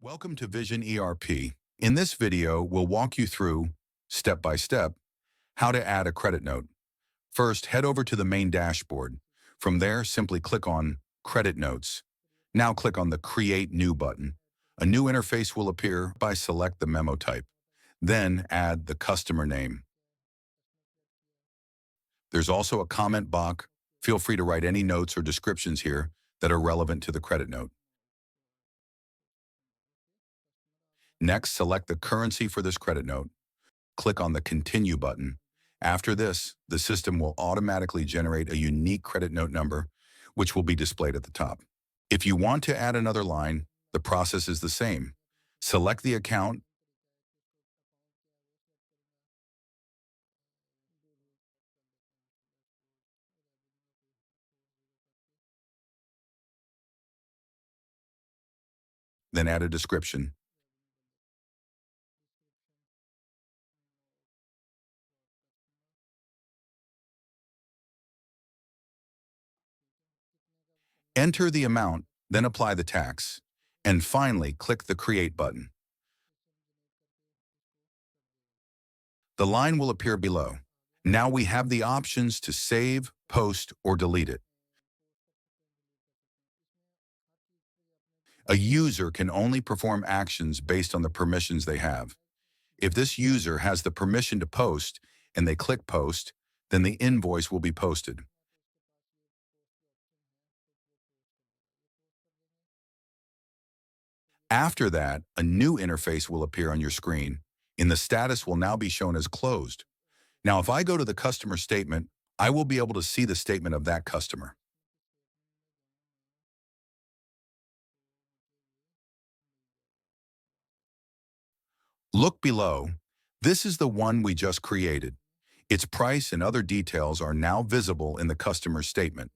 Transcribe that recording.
Welcome to Vision ERP. In this video, we'll walk you through, step by step, how to add a credit note. First, head over to the main dashboard. From there, simply click on Credit Notes. Now click on the Create New button. A new interface will appear by select the memo type. Then add the customer name. There's also a comment box. Feel free to write any notes or descriptions here that are relevant to the credit note. Next, select the currency for this credit note. Click on the Continue button. After this, the system will automatically generate a unique credit note number, which will be displayed at the top. If you want to add another line, the process is the same. Select the account, then add a description. Enter the amount, then apply the tax. And finally, click the Create button. The line will appear below. Now we have the options to save, post, or delete it. A user can only perform actions based on the permissions they have. If this user has the permission to post and they click Post, then the invoice will be posted. After that, a new interface will appear on your screen, and the status will now be shown as closed. Now, if I go to the customer statement, I will be able to see the statement of that customer. Look below. This is the one we just created. Its price and other details are now visible in the customer statement.